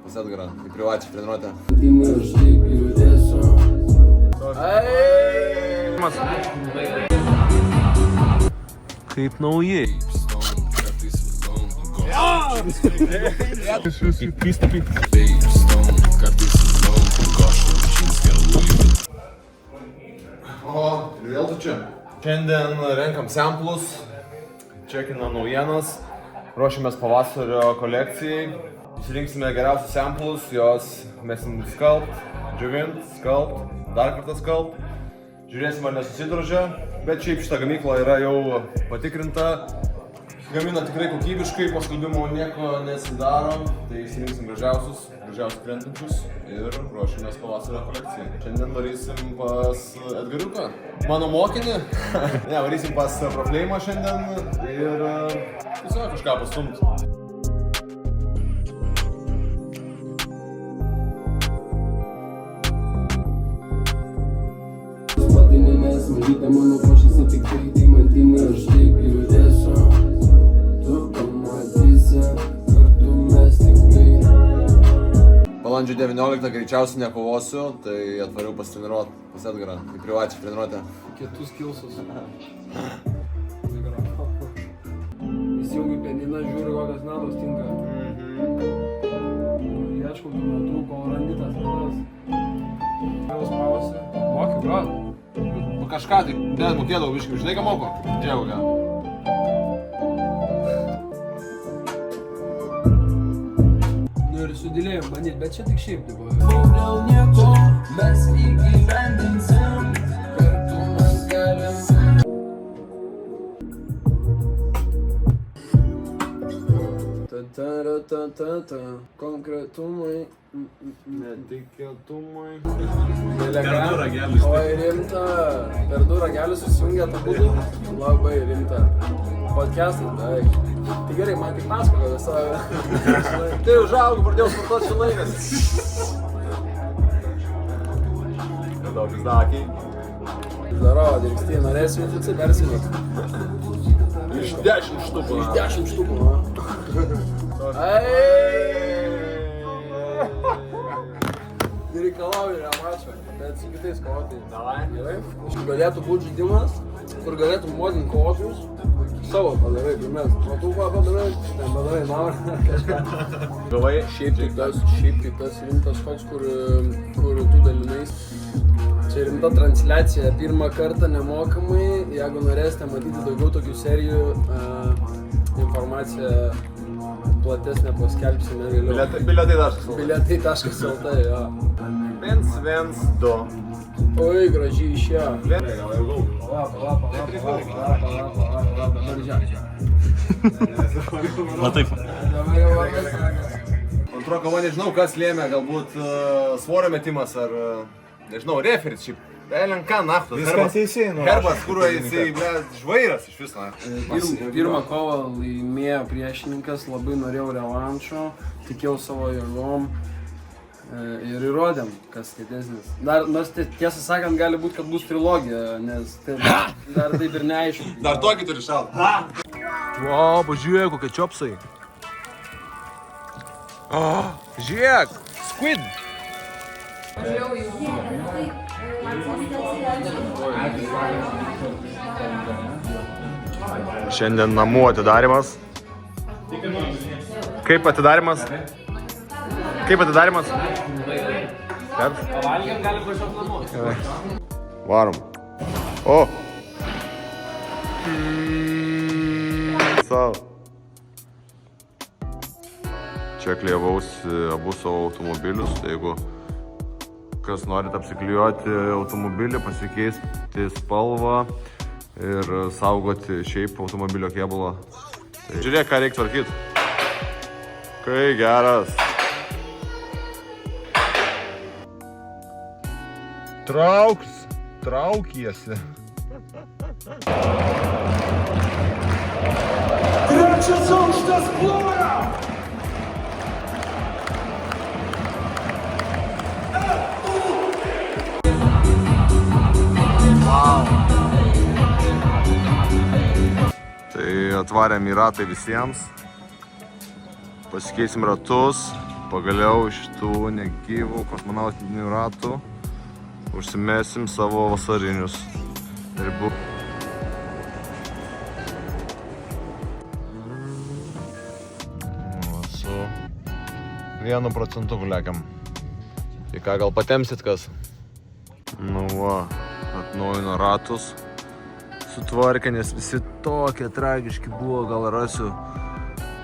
pas Edgarą į privačią treniruotę. Kaip naujai. O, ir vėl tu čia. Šiandien renkam samplus, čekinam naujienas, ruošiamės pavasario kolekcijai. Išrinksime geriausius samplus, jos mesim skalbt, džiovint, skalbt, dar kartą skalbt. Žiūrėsim, ar nesusidrožia, bet šiaip šita gamykla yra jau patikrinta. Gamina tikrai kokybiškai, po skalbimo nieko nesidaro, tai išsirinksim gražiausius krentančius ir ruošimės pavasario kolekcijai. Šiandien varysim pas Edgariuką, mano mokinį. Ne, varysim pas Profleimą šiandien ir tiesiog kažką pastumt. Pataninės mažytė mano košėse tik tai deimantinė, aš taip judėsiu. Tu pamatysi, kartu mes tikrai. Balandžio 19 greičiausiai nekovosiu, tai atvariau pasitreniruot pas Edgarą į privačią treniruotę. Kietus kilsus. Įsijungiu pianiną, žiūriu, kokias natos tinka. Ieškau tų natų, kol randi tas natas. Vėl spausi. Moki, grot. Kažką tai net mokėdavau biškai, žinai ką moko? Džiauga. Nu ir sudėlėjom bandyt, bet čia tik šiaip tai buvo. Dėl nieko mes įgyvendinsim, kartu mes galim. Ta-ta-ra-ta-ta-ta, konkretumai. Netikėtumai. Oi, rimta. Per du ragelius susijungia tą būdų. Labai rimta. Podcastas beveik. Tai gerai, man tik pasako visą. Tai užaugau, pradėjau sportuoti su laikas. Daug izdakiai. Zdorovo, dirbstį, norėsiu jūtį, persinėk. Iš 10 štukų. Iš 10 štukų, na. Reikalauju remačio, bet su kitais kovotojais. Gerai? Galėtų būti žaidimas, kur galėtum modinti kovotojus. Savo padarai, pirmės. O tu ką padarai? Padarai naurą kažką. Gavai? Šiaip tai tas rimtas toks, kur tu dalinais. Čia rimta transliacija. Pirmą kartą nemokamai. Jeigu norėsite matyti daugiau tokių serijų, informaciją platesnė paskelbsime vėliau. Bilietai.lt. Bilietai.lt, jo. 112. Oi, gražiai išėjo. Pala. Va taip. Antro kova nežinau, kas lėmė, galbūt svorio metimas ar, nežinau, referis šiaip. Elenka naftos. Viskas teisėjai, nu. Herbas, kuriuo jisai, žvairas iš viso. Pirmą kovą laimėjo priešininkas, labai norėjau revanšo, tikėjau savo jėgom ir įrodėm, kas kietesnis. Nors tiesą sakant, gali būti, kad bus trilogija, nes dar taip ir neaišku. Dar tokį turi šalt. Wow, pažiūrėk, kokie čiopsai. Žiūrėk, squid. Šiandien namų atidarimas. Kaip atidarimas? Pavalgėm, gali važiuoti namo. Varom. O! Savo. Čia klijavausi abu savo automobilius, tai jeigu kas norit apsiklijuoti automobilį, pasikeisti spalvą ir saugoti šiaip automobilio kėbulą. Tai žiūrėk, ką reikia tvarkyti. Kai geras. Traukiesi. Trečias aukštas ploja! Tai atvarėm į ratą visiems. Pasikeisim ratus, pagaliau šitų negyvų kosmonautinių ratų užsimesim savo vasarinius ribų. Su 1% lekiam. Tai ką, gal patemsit kas? Nu va, atnaujino ratus. Sutvarkė, nes visi tokie tragiški buvo, gal rasiu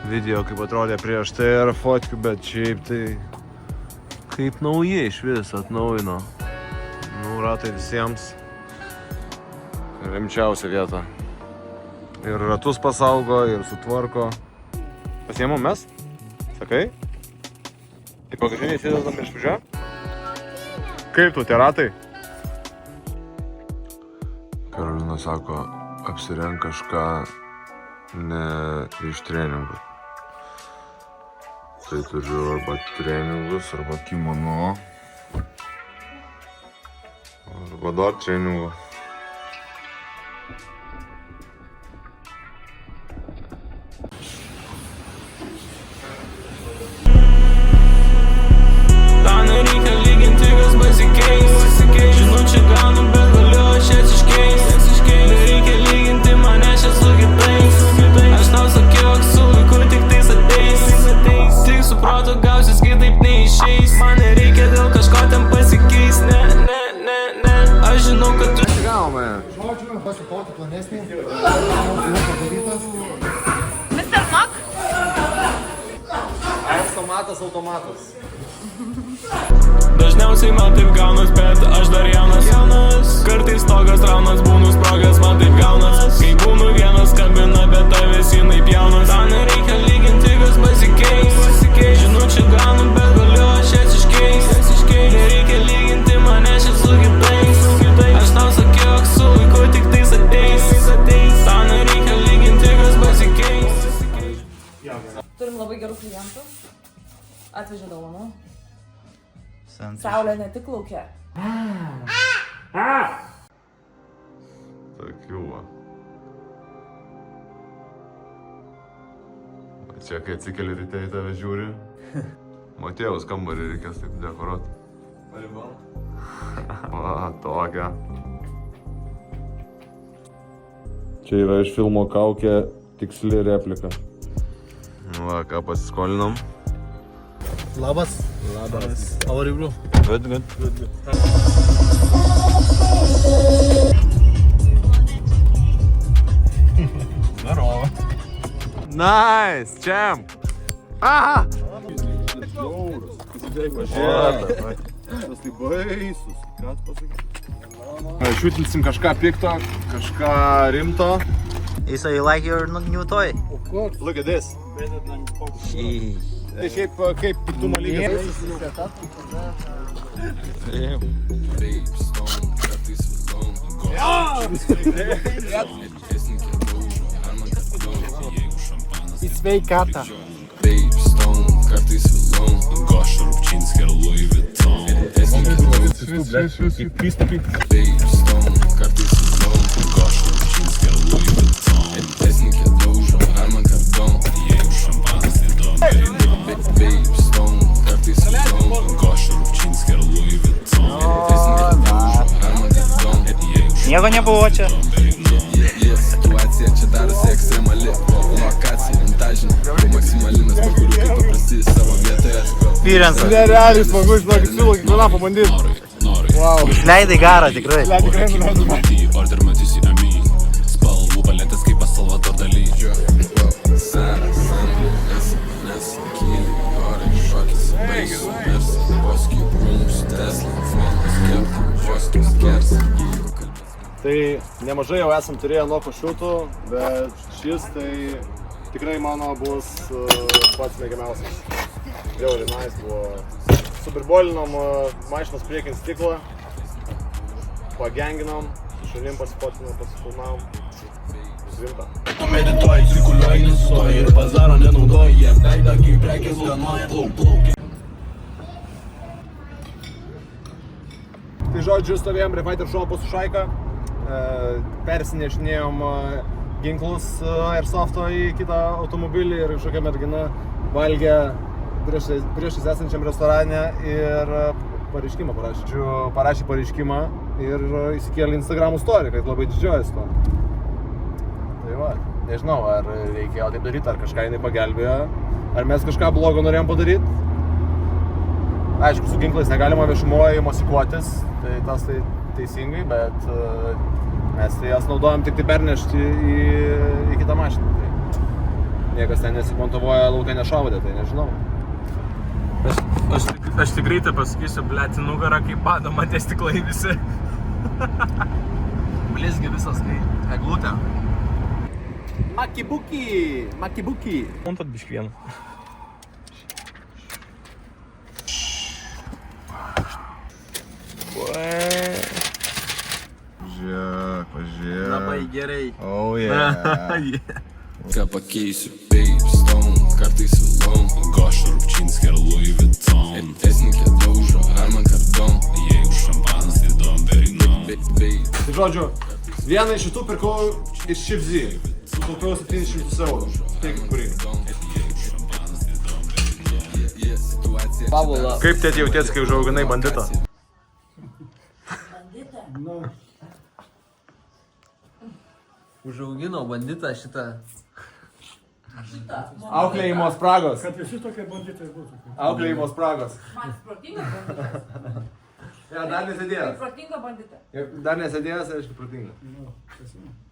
video, kaip atrodė prieš tai ir fotkių, bet šiaip tai kaip naujai iš vis atnaujino. Nu, ratai visiems rimčiausia vieta. Ir ratus pasaugo, ir sutvarko. Pasiemom mes? Sakai? Tai pagažiniai sėdėtam prieš važiuoja? Kaip tu, tie ratai? Karolina sako, apsirenk kažką ne iš treningų. Tai turiu arba treningus, arba kimono, arba dar treningų. Pasipauti plonesnį. Padarytas. Mr. Mac? Automatas. Dažniausiai man taip gaunas, bet aš dar jaunas. Kartais stogas raunas, būnu sprogas, man taip gaunas. Kai būnu vienas, skambina, bet tavęs jinai pjaunas. Tau nereikia lyginti, kas pasikeis. Žinučių gaunu, bet galiu aš jas iškeis. Nereikia lyginti mane čia su kitais. Aš tau sakiau, jog su laiku tik tais ateis. Tau nereikia lyginti, kas pasikeis. Turim labai gerų klientų. Atvežė dovanų. Saulė ne tik laukia. Tokių va. Čia kai atsikeli ryte į tave žiūri, Matėjaus kambarį reikės taip dekoruoti. Va, tokia. Čia yra iš filmo Kaukė tiksli replika. Va, ką pasiskolinom. Labas. How are you, bro? Good. Nice, champ! Aha! Šutinsim kažką pikto, kažką rimto. So you like your new toy? Look at this. Tai šiaip kaip piktumo lygis. Į sveikatą. Nieko nebuvo čia. Situacija čia darosi ekstremali. Lokacija, montažinė, maksimalinas, pakuriu kaip paprasti savo vietoje. Experience. Nerealiai smagu, žinokit, siūlau kiekvieną pabandyti. Išleidai garą tikrai. Order matysi ami. Spalvų paletės kaip pas Salvador Dali. Senas, nes kyli, orai, šokis, baisu, nersi, boski, rūmus, Tesla, fonas, kepti, voskis, kersi. Tai nemažai jau esam turėję nuo pašiūtų, bet šis tai tikrai mano bus pats mėgiamiausias. Jau rinais buvo. Superbolinom mašinos priekinį stiklą, pagenginom, šunim pasipotinom, pasifilmavom. Rimta. Medituoji, cirkuliuoji, nesustoji ir bazaro nenaudoji, jie veidą kaip prekės ganoja, plauk. Tai žodžiu, stovėjom prie Fighter Shop'o su Šaika, persinešinėjom ginklus Airsofto į kitą automobilį ir kažkokia mergina valgė priešais esančiam restorane ir pareiškimą parašė pareiškimą ir įsikėlė Instagram story, kad labai didžiuojasi to. Tai va, nežinau, ar reikėjo taip daryti, ar kažką jinai pagelbėjo, ar mes kažką blogo norėjom padaryti. Aišku, su ginklais negalima viešumoje mosikuotis, tai tas tai teisingai, bet mes tai jas naudojam tik tai pernešti į kitą mašiną. Tai niekas ten nesimontuoja laukia nešaudė, tai nežinau. Aš tik greitai pasakysiu, blėti nugarą, kaip bado matė stiklai visi. Blizgi visas, kai eglutė. Makibuki! Montat biškį vieną. Pažiūrėk. Labai gerai. Oh yeah. Ką pakeisiu, babe, stone, kartais vilom Goša Rupčinskė ir Louis Vuitton Tesnikė daužo, ar man kardon Jeigu šampanas, tai dom Perignon Tai žodžiu, vieną iš šitų pirkau iš Šivzy. Sutaupiau 700 eurų. Taip, kurį. Kaip tėti jautiesi, kai užauginai banditą? Užaugino banditą šitą. Auklėjimo spragos. Kad visi tokie banditai būtų. Auklėjimo spragos. Man protingas banditas. Ja, dar nesėdėjęs. Protinga bandita. Dar nesėdėjęs, aišku, protingas. Nu, tiesiog.